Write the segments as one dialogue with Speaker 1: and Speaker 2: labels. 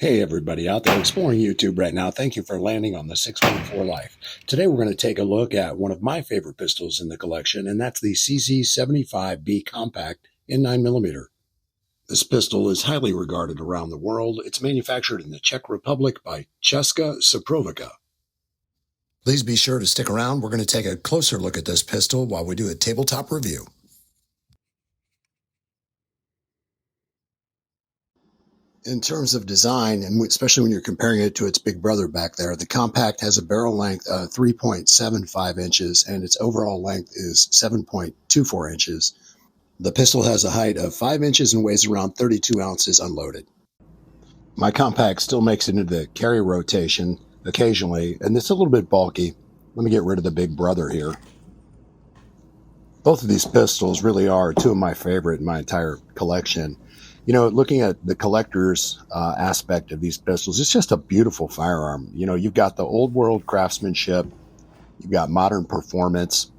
Speaker 1: Hey everybody out there exploring YouTube right now, thank you for landing on the 614 Life. Today we're going to take a look at one of my favorite pistols in the collection, and that's the CZ75B Compact in 9mm. This pistol is highly regarded around the world. It's manufactured in the Czech Republic by Česká Souprovica. Please be sure to stick around. We're going to take a closer look at this pistol while we do a tabletop review. In terms of design, and especially when you're comparing it to its big brother back there, the Compact has a barrel length of 3.75 inches and its overall length is 7.24 inches. The pistol has a height of 5 inches and weighs around 32 ounces unloaded. My Compact still makes it into the carry rotation occasionally, and it's a little bit bulky. Let me get rid of the big brother here. Both of these pistols really are two of my favorite in my entire collection. You know, looking at the collector's aspect of these pistols, it's just a beautiful firearm. You know, you've got the old world craftsmanship, you've got modern performance,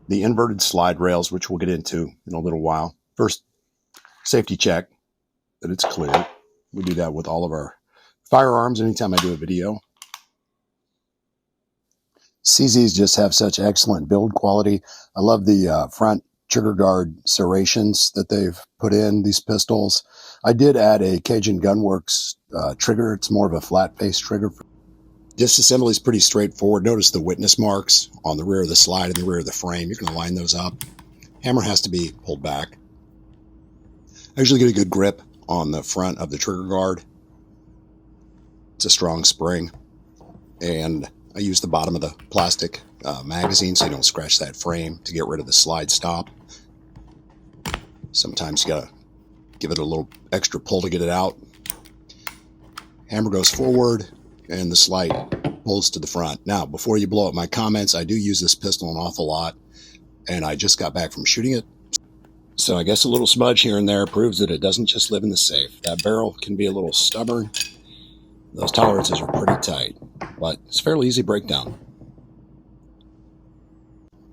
Speaker 1: the inverted slide rails, which we'll get into in a little while. First, safety check that it's clear. We do that with all of our firearms anytime I do a video. CZs just have such excellent build quality. I love the front trigger guard serrations that they've put in these pistols. I did add a Cajun Gunworks trigger. It's more of a flat face trigger. Disassembly is pretty straightforward. Notice the witness marks on the rear of the slide and the rear of the frame. You're going to line those up. Hammer has to be pulled back. I usually get a good grip on the front of the trigger guard. It's a strong spring, and I use the bottom of the plastic magazine so you don't scratch that frame to get rid of the slide stop. Sometimes you gotta give it a little extra pull to get it out. Hammer goes forward and the slide pulls to the front. Now, before you blow up my comments, I do use this pistol an awful lot, and I just got back from shooting it. So I guess a little smudge here and there proves that it doesn't just live in the safe. That barrel can be a little stubborn. Those tolerances are pretty tight, but it's fairly easy breakdown.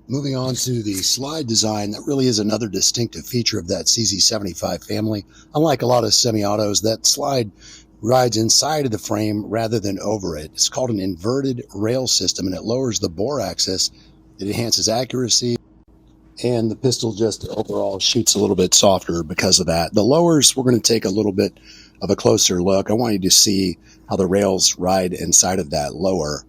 Speaker 1: Moving on to the slide design, that really is another distinctive feature of that CZ75 family. Unlike a lot of semi-autos, that slide rides inside of the frame rather than over it. It's called an inverted rail system, and it lowers the bore axis. It enhances accuracy, and the pistol just overall shoots a little bit softer because of that. The lowers, we're going to take a little bit of a closer look. I want you to see how the rails ride inside of that lower.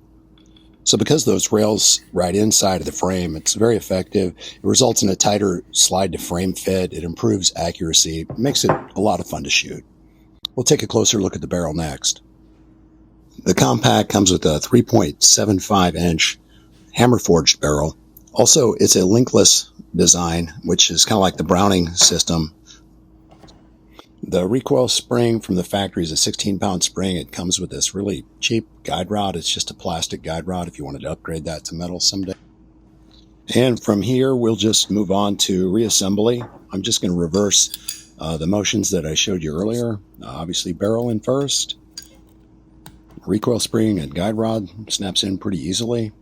Speaker 1: So because those rails ride inside of the frame, it's very effective. It results in a tighter slide to frame fit. It improves accuracy. It makes it a lot of fun to shoot. We'll take a closer look at the barrel next. The Compact comes with a 3.75 inch hammer forged barrel. Also, it's a linkless design, which is kind of like the Browning system. The recoil spring from the factory is a 16-pound spring. It comes with this really cheap guide rod. It's just a plastic guide rod if you wanted to upgrade that to metal someday. And from here, we'll just move on to reassembly. I'm just going to reverse the motions that I showed you earlier. Obviously, barrel in first. Recoil spring and guide rod snaps in pretty easily.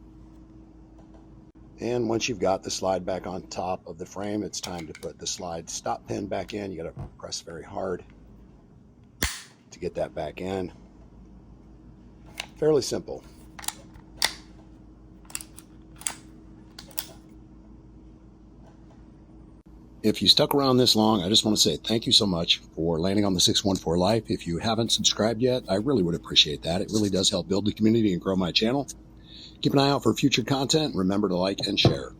Speaker 1: And once you've got the slide back on top of the frame, it's time to put the slide stop pin back in. You got to press very hard to get that back in. Fairly simple. If you stuck around this long, I just want to say thank you so much for landing on the 614 Life. If you haven't subscribed yet, I really would appreciate that. It really does help build the community and grow my channel. Keep an eye out for future content. Remember to like and share.